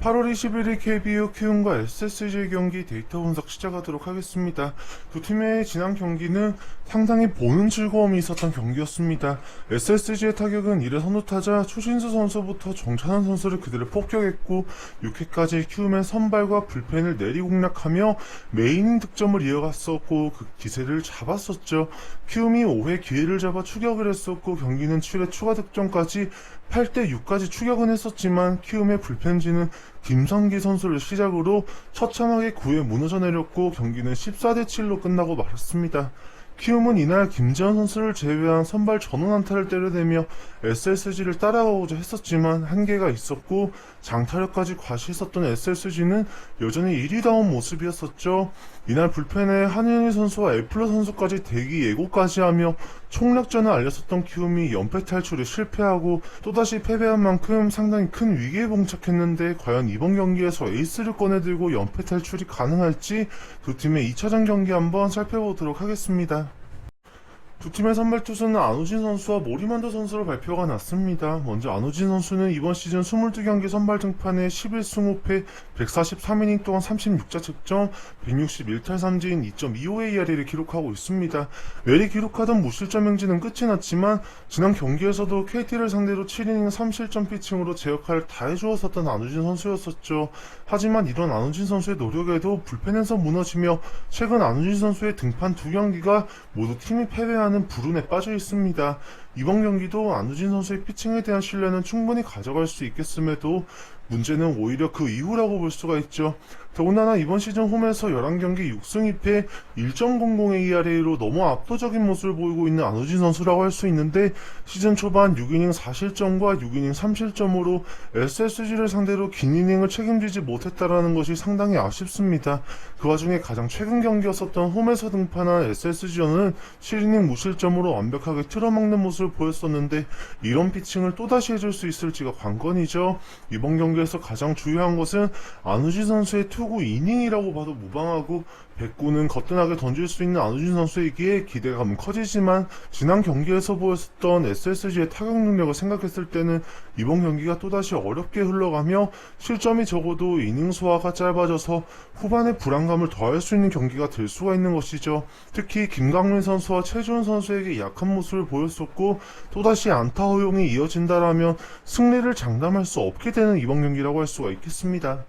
8월 21일 KBO 키움과 SSG 경기 데이터 분석 시작하도록 하겠습니다. 두 팀의 지난 경기는 상당히 보는 즐거움이 있었던 경기였습니다. SSG의 타격은 1회 선두타자 추신수 선수부터 정찬원 선수를 그대로 폭격했고 6회까지 키움의 선발과 불펜을 내리공략하며 메인 득점을 이어갔었고 그 기세를 잡았었죠. 키움이 5회 기회를 잡아 추격을 했었고 경기는 7회 추가 득점까지 8대6까지 추격은 했었지만 키움의 불펜진은 김성기 선수를 시작으로 처참하게 9회 무너져 내렸고 경기는 14대7로 끝나고 말았습니다. 키움은 이날 김재현 선수를 제외한 선발 전원 안타를 때려대며 SSG를 따라가고자 했었지만 한계가 있었고 장타력까지 과시했었던 SSG는 여전히 1위다운 모습이었었죠. 이날 불펜에 한현희 선수와 애플러 선수까지 대기 예고까지 하며 총력전을 알렸었던 키움이 연패 탈출에 실패하고 또다시 패배한 만큼 상당히 큰 위기에 봉착했는데 과연 이번 경기에서 에이스를 꺼내들고 연패 탈출이 가능할지 두 팀의 2차전 경기 한번 살펴보도록 하겠습니다. 두 팀의 선발 투수는 안우진 선수와 모리만도 선수로 발표가 났습니다. 먼저 안우진 선수는 이번 시즌 22경기 선발 등판에 11승 5패 143이닝 동안 36자책점 161탈 3진 2.25의 ERA를 기록하고 있습니다. 매일 기록하던 무실점 행진은 끝이 났지만 지난 경기에서도 KT를 상대로 7이닝 3실점 피칭으로 제 역할을 다해주었었던 안우진 선수였었죠. 하지만 이런 안우진 선수의 노력에도 불펜에서 무너지며 최근 안우진 선수의 등판 2경기가 모두 팀이 패배하는 불운에 빠져 있습니다. 이번 경기도 안우진 선수의 피칭에 대한 신뢰는 충분히 가져갈 수 있겠음에도 문제는 오히려 그 이후라고 볼 수가 있죠. 더군다나 이번 시즌 홈에서 11경기 6승 2패 1.00의 ERA로 너무 압도적인 모습을 보이고 있는 안우진 선수라고 할 수 있는데 시즌 초반 6이닝 4실점과 6이닝 3실점으로 SSG를 상대로 긴 이닝을 책임지지 못했다라는 것이 상당히 아쉽습니다. 그 와중에 가장 최근 경기였었던 홈에서 등판한 SSG는 7이닝 무실점으로 완벽하게 틀어막는 모습을 보였었는데 이런 피칭을 또다시 해줄 수 있을지가 관건이죠. 이번 경기에서 가장 중요한 것은 안우진 선수의 투구 이닝이라고 봐도 무방하고 109는 거뜬하게 던질 수 있는 안우진 선수에게 기대감은 커지지만 지난 경기에서 보였었던 SSG의 타격 능력을 생각했을 때는 이번 경기가 또다시 어렵게 흘러가며 실점이 적어도 이닝 소화가 짧아져서 후반에 불안감을 더할 수 있는 경기가 될 수가 있는 것이죠. 특히 김강민 선수와 최준 선수에게 약한 모습을 보였었고 또다시 안타 허용이 이어진다라면 승리를 장담할 수 없게 되는 이번 경기라고 할 수가 있겠습니다.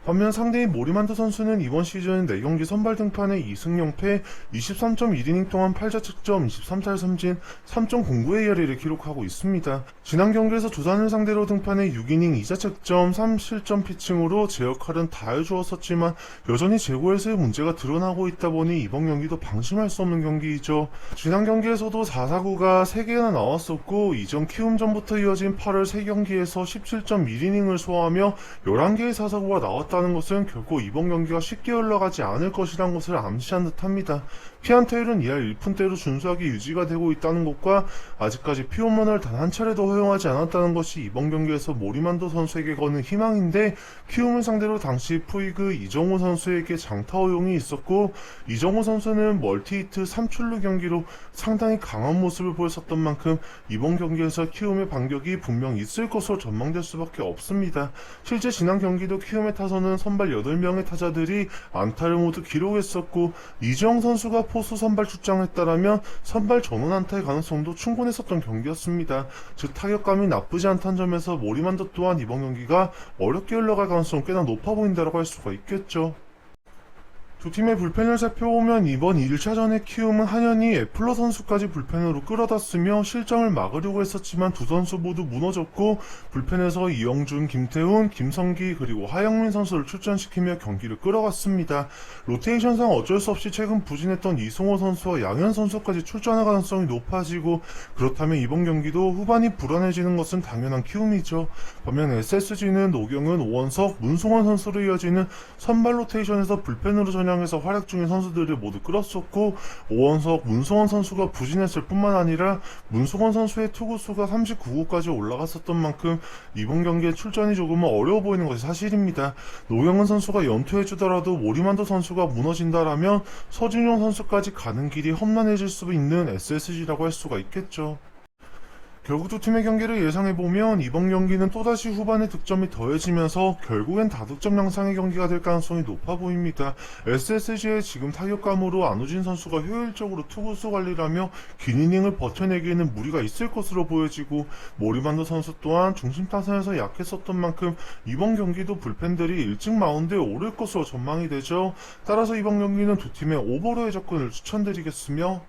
반면 상대인 모리만도 선수는 이번 시즌 4경기 선발 등판에 2승 0패 23.1이닝 동안 8자책점 23탈 3진 3.09의 ERA를 기록하고 있습니다. 지난 경기에서 두산을 상대로 등판해 6이닝 2자책점 3실점 피칭으로 제 역할은 다 해주었었지만 여전히 제구에서의 문제가 드러나고 있다 보니 이번 경기도 방심할 수 없는 경기이죠. 지난 경기에서도 4사구가 3개나 나왔었고 이전 키움전부터 이어진 8월 3경기에서 17.1이닝을 소화하며 11개의 4사구가 나왔다 다는 것은 결코 이번 경기가 쉽게 흘러가지 않을 것이란 것을 암시한 듯합니다. 피안 타율은 2할 1푼대로 준수하게 유지가 되고 있다는 것과 아직까지 피홈런을 단 한 차례도 허용하지 않았다는 것이 이번 경기에서 모리만도 선수에게 거는 희망인데 키움을 상대로 당시 푸이그 이정우 선수에게 장타 허용이 있었고 이정우 선수는 멀티히트 3출루 경기로 상당히 강한 모습을 보였었던 만큼 이번 경기에서 키움의 반격이 분명 있을 것으로 전망될 수밖에 없습니다. 실제 지난 경기도 키움의 타선은 선발 8명의 타자들이 안타를 모두 기록했었고 이지영 선수가 포수 선발 출장했다라면 선발 전원 안타의 가능성도 충분했었던 경기였습니다. 즉 타격감이 나쁘지 않다는 점에서 모리만도 또한 이번 경기가 어렵게 흘러갈 가능성은 꽤나 높아 보인다고 할 수가 있겠죠. 두 팀의 불펜을 살펴보면 이번 1차전의 키움은 한현희, 애플러 선수까지 불펜으로 끌어다 쓰며 실점을 막으려고 했었지만 두 선수 모두 무너졌고 불펜에서 이영준, 김태훈, 김성기 그리고 하영민 선수를 출전시키며 경기를 끌어갔습니다. 로테이션상 어쩔 수 없이 최근 부진했던 이승호 선수와 양현 선수까지 출전할 가능성이 높아지고 그렇다면 이번 경기도 후반이 불안해지는 것은 당연한 키움이죠. 반면 SSG는 노경은, 오원석, 문승원 선수로 이어지는 선발 로테이션에서 불펜으로 전향 에서 활약 중인 선수들을 모두 끌었었고 오원석, 문성원 선수가 부진했을 뿐만 아니라 문성원 선수의 투구수가 39구까지 올라갔었던 만큼 이번 경기에 출전이 조금은 어려워 보이는 것이 사실입니다. 노경은 선수가 연투해주더라도 모리만도 선수가 무너진다라면 서준용 선수까지 가는 길이 험난해질 수 있는 SSG라고 할 수가 있겠죠. 결국 두 팀의 경기를 예상해보면 이번 경기는 또다시 후반에 득점이 더해지면서 결국엔 다득점 양상의 경기가 될 가능성이 높아 보입니다. SSG의 지금 타격감으로 안우진 선수가 효율적으로 투구수 관리를 하며 긴 이닝을 버텨내기에는 무리가 있을 것으로 보여지고, 모리만도 선수 또한 중심 타선에서 약했었던 만큼 이번 경기도 불펜들이 일찍 마운드에 오를 것으로 전망이 되죠. 따라서 이번 경기는 두 팀의 오버로의 접근을 추천드리겠으며,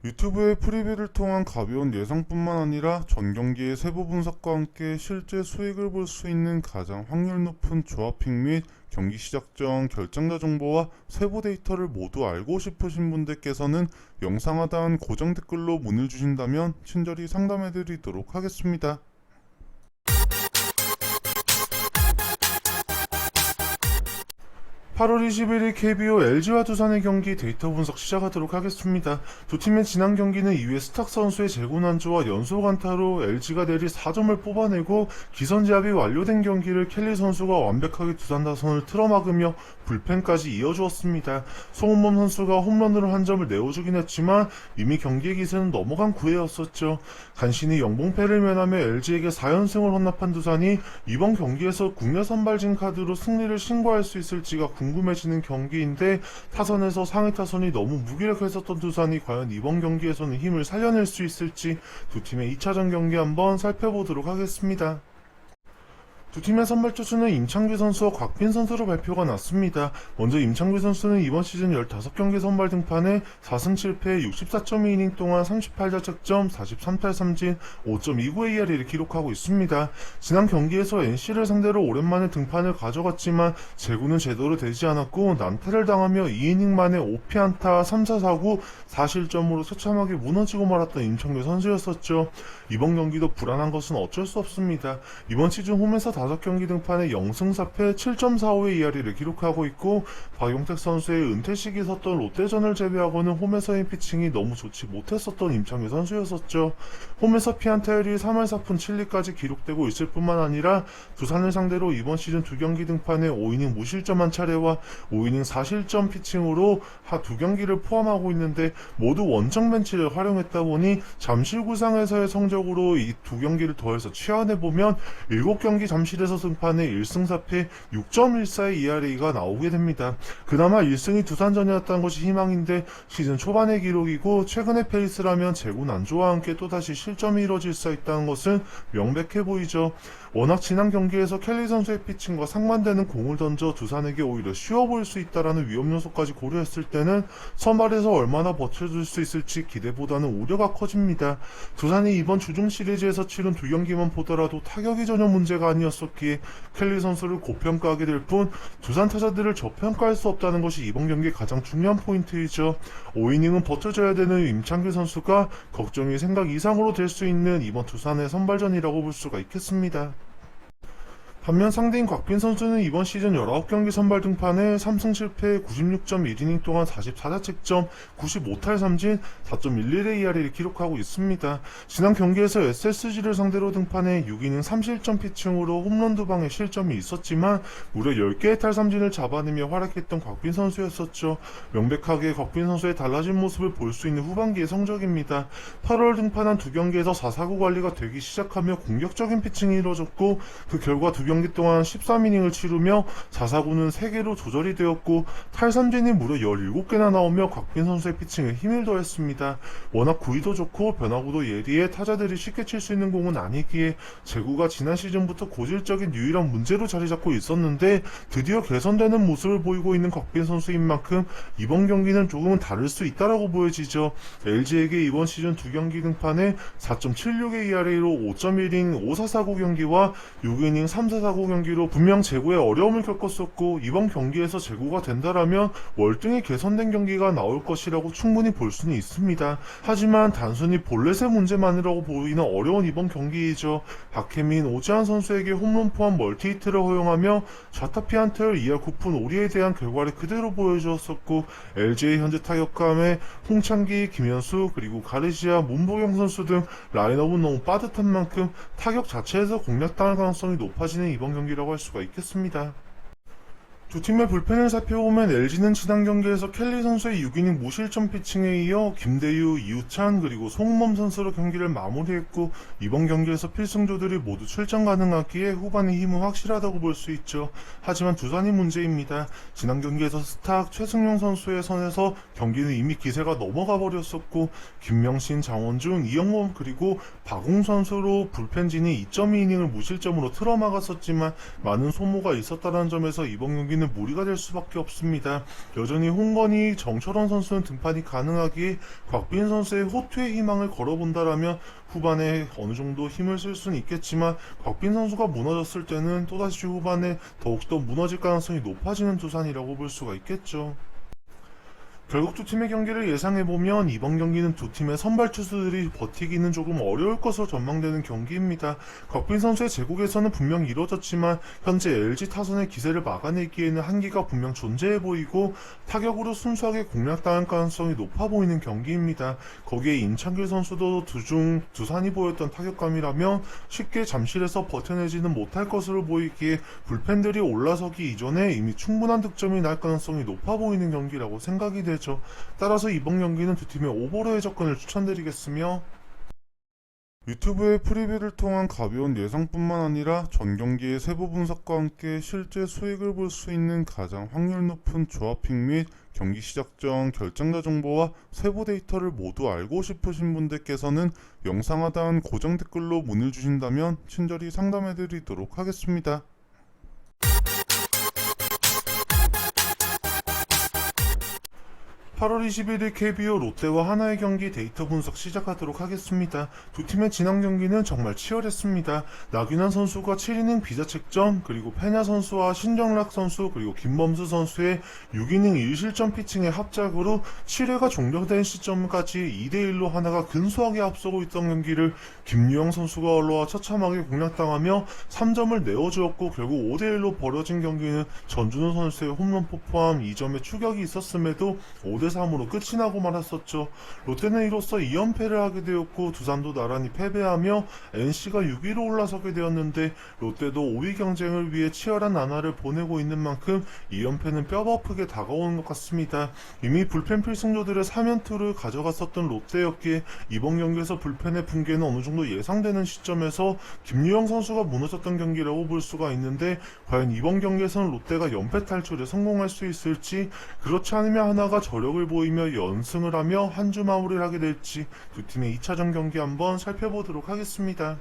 유튜브의 프리뷰를 통한 가벼운 예상뿐만 아니라 전 경기의 세부 분석과 함께 실제 수익을 볼 수 있는 가장 확률 높은 조합픽 및 경기 시작 전 결정자 정보와 세부 데이터를 모두 알고 싶으신 분들께서는 영상 하단 고정 댓글로 문의 주신다면 친절히 상담해 드리도록 하겠습니다. 8월 21일 KBO LG와 두산의 경기 데이터 분석 시작하도록 하겠습니다. 두 팀의 지난 경기는 2회 스탁 선수의 제구난조와 연속 안타로 LG가 내리 4점을 뽑아내고 기선제압이 완료된 경기를 켈리 선수가 완벽하게 두산 타선을 틀어막으며 불펜까지 이어주었습니다. 송은범 선수가 홈런으로 한 점을 내어주긴 했지만 이미 경기의 기세는 넘어간 9회였었죠. 간신히 영봉패를 면하며 LG에게 4연승을 헌납한 두산이 이번 경기에서 국내 선발진 카드로 승리를 신고할 수 있을지가 궁금해지는 경기인데, 타선에서 상위 타선이 너무 무기력했었던 두산이 과연 이번 경기에서는 힘을 살려낼 수 있을지 두 팀의 2차전 경기 한번 살펴보도록 하겠습니다. 두 팀의 선발 투수는 임창규 선수와 곽빈 선수로 발표가 났습니다. 먼저 임창규 선수는 이번 시즌 15경기 선발 등판에 4승 7패 64.2이닝 동안 38자책점 43탈 3진 5.29의 ERA를 기록하고 있습니다. 지난 경기에서 NC를 상대로 오랜만에 등판을 가져갔지만 제구는 제대로 되지 않았고 난타를 당하며 2이닝 만에 5피안타 3사 사구 4실점으로 처참하게 무너지고 말았던 임창규 선수였었죠. 이번 경기도 불안한 것은 어쩔 수 없습니다. 이번 시즌 홈에서 5경기 등판에 0승 4패 7.45의 ERA를 기록하고 있고, 박용택 선수의 은퇴 시기 섰던 롯데전을 제외하고는 홈에서의 피칭이 너무 좋지 못했었던 임창규 선수였었죠. 홈에서 피안타율이 3할 4푼 7리까지 기록되고 있을 뿐만 아니라 두산을 상대로 이번 시즌 2경기 등판에 5이닝 무실점 한 차례와 5이닝 4실점 피칭으로 하 2경기를 포함하고 있는데 모두 원정 벤치를 활용했다 보니 잠실 구상에서의 성적으로 이 2경기를 더해서 취한해보면 7경기 잠실에서 등판에 1승 4패 6.14의 ERA가 나오게 됩니다. 그나마 1승이 두산전이었다는 것이 희망인데 시즌 초반의 기록이고 최근의 페이스라면 제구 난조와 함께 또다시 실점이 이뤄질 수 있다는 것은 명백해 보이죠. 워낙 지난 경기에서 켈리 선수의 피칭과 상반되는 공을 던져 두산에게 오히려 쉬워 보일 수 있다는 위험 요소까지 고려했을 때는 선발에서 얼마나 버텨줄 수 있을지 기대보다는 우려가 커집니다. 두산이 이번 주중 시리즈에서 치른 2경기만 보더라도 타격이 전혀 문제가 아니었었기에 켈리 선수를 고평가하게 될 뿐 두산 타자들을 저평가할 수 없다는 것이 이번 경기의 가장 중요한 포인트이죠. 5이닝은 버텨줘야 되는 임창규 선수가 걱정이 생각 이상으로 될 수 있는 이번 두산의 선발전이라고 볼 수가 있겠습니다. 반면 상대인 곽빈 선수는 이번 시즌 19경기 선발 등판에 3승 7패 96.1이닝 동안 44자책점 95탈 3진 4.11의 ERA를 기록하고 있습니다. 지난 경기에서 SSG를 상대로 등판해 6이닝 3실점 피칭으로 홈런 2방에 실점이 있었지만 무려 10개의 탈삼진을 잡아내며 활약했던 곽빈 선수였었죠. 명백하게 곽빈 선수의 달라진 모습을 볼 수 있는 후반기의 성적입니다. 8월 등판한 2경기에서 4사구 관리가 되기 시작하며 공격적인 피칭이 이루어졌고, 그 결과 2경기 동안 13이닝을 치르며 4사구는 3개로 조절이 되었고 탈삼진이 무려 17개나 나오며 곽빈 선수의 피칭에 힘을 더했습니다. 워낙 구위도 좋고 변화구도 예리해 타자들이 쉽게 칠 수 있는 공은 아니기에 제구가 지난 시즌부터 고질적인 유일한 문제로 자리 잡고 있었는데 드디어 개선되는 모습을 보이고 있는 곽빈 선수인 만큼 이번 경기는 조금은 다를 수 있다라고 보여지죠. LG에게 이번 시즌 2경기 등판에 4.76의 ERA로 5.1이닝 5사사구 경기와 6이닝 3사사구 경기로 분명 제구에 어려움을 겪었었고, 이번 경기에서 제구가 된다라면 월등히 개선된 경기가 나올 것이라고 충분히 볼 수는 있습니다. 하지만 단순히 볼넷의 문제만이라고 보이는 어려운 이번 경기이죠. 박혜민, 오지환 선수에게 홈런 포함 멀티히트를 허용하며 좌타 피안타율 2할 9푼 5리에 대한 결과를 그대로 보여주었었고, LG의 현재 타격감에 홍창기, 김현수, 그리고 가르시아, 문보경 선수 등 라인업은 너무 빠듯한 만큼 타격 자체에서 공략당할 가능성이 높아지는 이번 경기라고 할 수가 있겠습니다. 두 팀의 불펜을 살펴보면 LG는 지난 경기에서 켈리 선수의 6이닝 무실점 피칭에 이어 김대유, 이우찬 그리고 송범 선수로 경기를 마무리했고 이번 경기에서 필승조들이 모두 출전 가능하기에 후반의 힘은 확실하다고 볼 수 있죠. 하지만 두산이 문제입니다. 지난 경기에서 스탁 최승용 선수의 선에서 경기는 이미 기세가 넘어가 버렸었고 김명신, 장원준, 이영범 그리고 박웅 선수로 불펜진이 2.2이닝을 무실점으로 틀어막았었지만 많은 소모가 있었다는 점에서 이번 경기는 무리가 될 수밖에 없습니다. 여전히 홍건희, 정철원 선수는 등판이 가능하기에 곽빈 선수의 호투의 희망을 걸어본다라면 후반에 어느 정도 힘을 쓸 수는 있겠지만 곽빈 선수가 무너졌을 때는 또다시 후반에 더욱더 무너질 가능성이 높아지는 두산이라고 볼 수가 있겠죠. 결국 두 팀의 경기를 예상해보면 이번 경기는 두 팀의 선발 투수들이 버티기는 조금 어려울 것으로 전망되는 경기입니다. 곽빈 선수의 제국에서는 분명 이뤄졌지만 현재 LG 타선의 기세를 막아내기에는 한계가 분명 존재해 보이고 타격으로 순수하게 공략당할 가능성이 높아 보이는 경기입니다. 거기에 임창길 선수도 두산이 보였던 타격감이라면 쉽게 잠실에서 버텨내지는 못할 것으로 보이기에 불펜들이 올라서기 이전에 이미 충분한 득점이 날 가능성이 높아 보이는 경기라고 생각이 되죠. 따라서 이번 경기는 두 팀의 오버로의 접근을 추천드리겠으며 유튜브의 프리뷰를 통한 가벼운 예상뿐만 아니라 전 경기의 세부 분석과 함께 실제 수익을 볼 수 있는 가장 확률 높은 조합픽 및 경기 시작 전 결정자 정보와 세부 데이터를 모두 알고 싶으신 분들께서는 영상 하단 고정 댓글로 문의 주신다면 친절히 상담해 드리도록 하겠습니다. 8월 21일 KBO 롯데와 하나의 경기 데이터 분석 시작하도록 하겠습니다. 두 팀의 지난 경기는 정말 치열했습니다. 나균환 선수가 7이닝 비자책점, 그리고 페냐 선수와 신정락 선수, 그리고 김범수 선수의 6이닝 1실점 피칭의 합작으로 7회가 종료된 시점까지 2대1로 하나가 근소하게 앞서고 있던 경기를 김유영 선수가 올라와 처참하게 공략당하며 3점을 내어주었고 결국 5대1로 벌어진 경기는 전준호 선수의 홈런포 포함 2점의 추격이 있었음에도 5대3으로 끝이 나고 말았었죠. 롯데는 이로써 2연패를 하게 되었고 두산도 나란히 패배하며 NC가 6위로 올라서게 되었는데 롯데도 5위 경쟁을 위해 치열한 나날을 보내고 있는 만큼 2연패는 뼈아프게 다가오는 것 같습니다. 이미 불펜 필승조들의 3연투를 가져갔었던 롯데였기에 이번 경기에서 불펜의 붕괴는 어느 정도 예상되는 시점에서 김유영 선수가 무너졌던 경기라고 볼 수가 있는데 과연 이번 경기에서는 롯데가 연패 탈출에 성공할 수 있을지, 그렇지 않으면 하나가 저력을 보이며 연승을 하며 한 주 마무리를 하게 될지 두 팀의 2차전 경기 한번 살펴보도록 하겠습니다.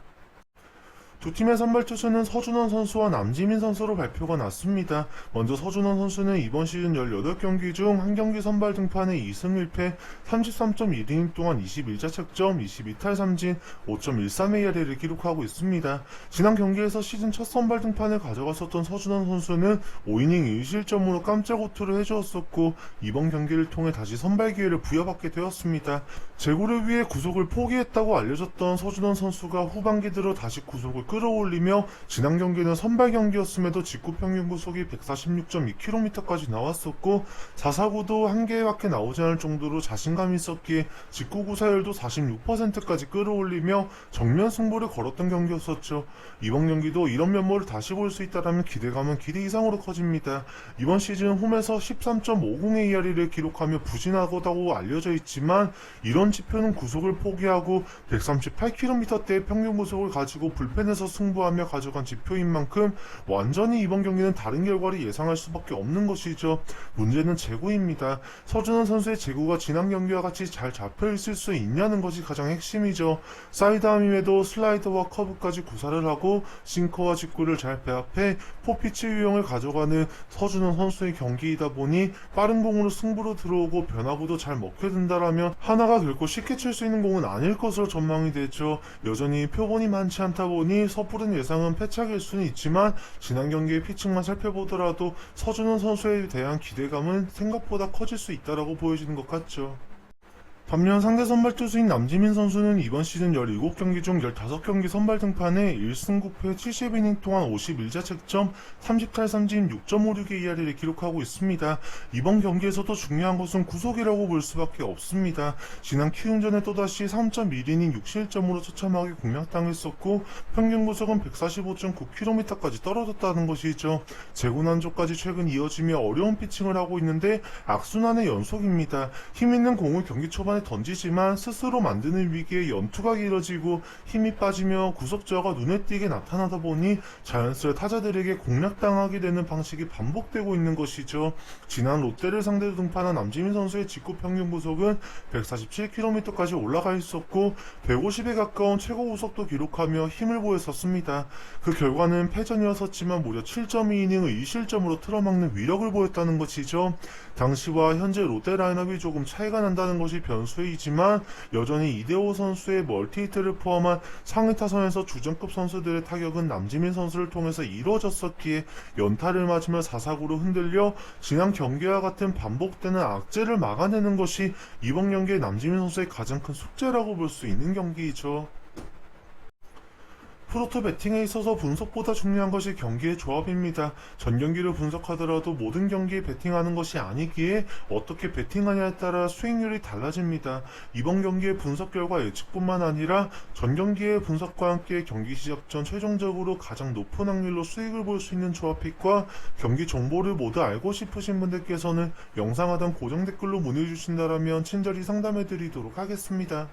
두 팀의 선발 투수는 서준원 선수와 남지민 선수로 발표가 났습니다. 먼저 서준원 선수는 이번 시즌 18경기 중 한 경기 선발 등판에 2승 1패, 33.1이닝 동안 21자책점, 22탈삼진, 5.13의 ERA를 기록하고 있습니다. 지난 경기에서 시즌 첫 선발 등판을 가져갔었던 서준원 선수는 5이닝 1실점으로 깜짝 호투를 해주었었고 이번 경기를 통해 다시 선발 기회를 부여받게 되었습니다. 재고를 위해 구속을 포기했다고 알려졌던 서준원 선수가 후반기 들어 다시 구속을 끌어올리며 지난 경기는 선발 경기였음에도 직구 평균 구속이 146.2km까지 나왔었고 4사구도 한 개밖에 나오지 않을 정도로 자신감이 있었기에 직구 구사율도 46%까지 끌어올리며 정면 승부를 걸었던 경기였었죠. 이번 경기도 이런 면모를 다시 볼 수 있다면 기대감은 기대 이상으로 커집니다. 이번 시즌 홈에서 13.50의 ERA를 기록하며 부진하다고 알려져 있지만 이런 지표는 구속을 포기하고 138km대의 평균 구속을 가지고 불펜에서 승부하며 가져간 지표인 만큼 완전히 이번 경기는 다른 결과를 예상할 수밖에 없는 것이죠. 문제는 제구입니다. 서준원 선수의 제구가 지난 경기와 같이 잘 잡혀있을 수 있냐는 것이 가장 핵심이죠. 사이드암임에도 슬라이더와 커브까지 구사를 하고 싱커와 직구를 잘 배합해 포피치 유형을 가져가는 서준원 선수의 경기이다 보니 빠른 공으로 승부로 들어오고 변화구도 잘 먹혀든다라면 하나가 결코 쉽게 칠 수 있는 공은 아닐 것으로 전망이 되죠. 여전히 표본이 많지 않다 보니 섣부른 예상은 패착일 수는 있지만 지난 경기의 피칭만 살펴보더라도 서준원 선수에 대한 기대감은 생각보다 커질 수 있다라고 보여지는 것 같죠. 반면 상대 선발 투수인 남지민 선수는 이번 시즌 17경기 중 15경기 선발 등판에 1승 9패 70이닝 동안 51자책점 30탈삼진 6.56의 ERA를 기록하고 있습니다. 이번 경기에서도 중요한 것은 구속이라고 볼 수밖에 없습니다. 지난 키움전에 또다시 3.1이닝 6실점으로 처참하게 공략당했었고 평균 구속은 145.9km까지 떨어졌다는 것이죠. 재고난조까지 최근 이어지며 어려운 피칭을 하고 있는데 악순환의 연속입니다. 힘있는 공을 경기 초반에 던지지만 스스로 만드는 위기에 연투가 길어지고 힘이 빠지며 구속저하가 눈에 띄게 나타나다 보니 자연스레 타자들에게 공략당하게 되는 방식이 반복되고 있는 것이죠. 지난 롯데를 상대로 등판한 남지민 선수의 직구 평균 구속은 147km까지 올라가 있었고 150에 가까운 최고 구속도 기록하며 힘을 보였었습니다. 그 결과는 패전이었었지만 무려 7.2이닝을 2실점으로 틀어막는 위력을 보였다는 것이죠. 당시와 현재 롯데 라인업이 조금 차이가 난다는 것이 변수이지만 여전히 이대호 선수의 멀티히트를 포함한 상위 타선에서 주전급 선수들의 타격은 남지민 선수를 통해서 이루어졌었기에 연타를 맞으며 4사구로 흔들려 지난 경기와 같은 반복되는 악재를 막아내는 것이 이번 경기의 남지민 선수의 가장 큰 숙제라고 볼 수 있는 경기이죠. 프로토 배팅에 있어서 분석보다 중요한 것이 경기의 조합입니다. 전 경기를 분석하더라도 모든 경기에 배팅하는 것이 아니기에 어떻게 배팅하냐에 따라 수익률이 달라집니다. 이번 경기의 분석 결과 예측뿐만 아니라 전 경기의 분석과 함께 경기 시작 전 최종적으로 가장 높은 확률로 수익을 볼 수 있는 조합픽과 경기 정보를 모두 알고 싶으신 분들께서는 영상 하단 고정 댓글로 문의 주신다면 친절히 상담해 드리도록 하겠습니다.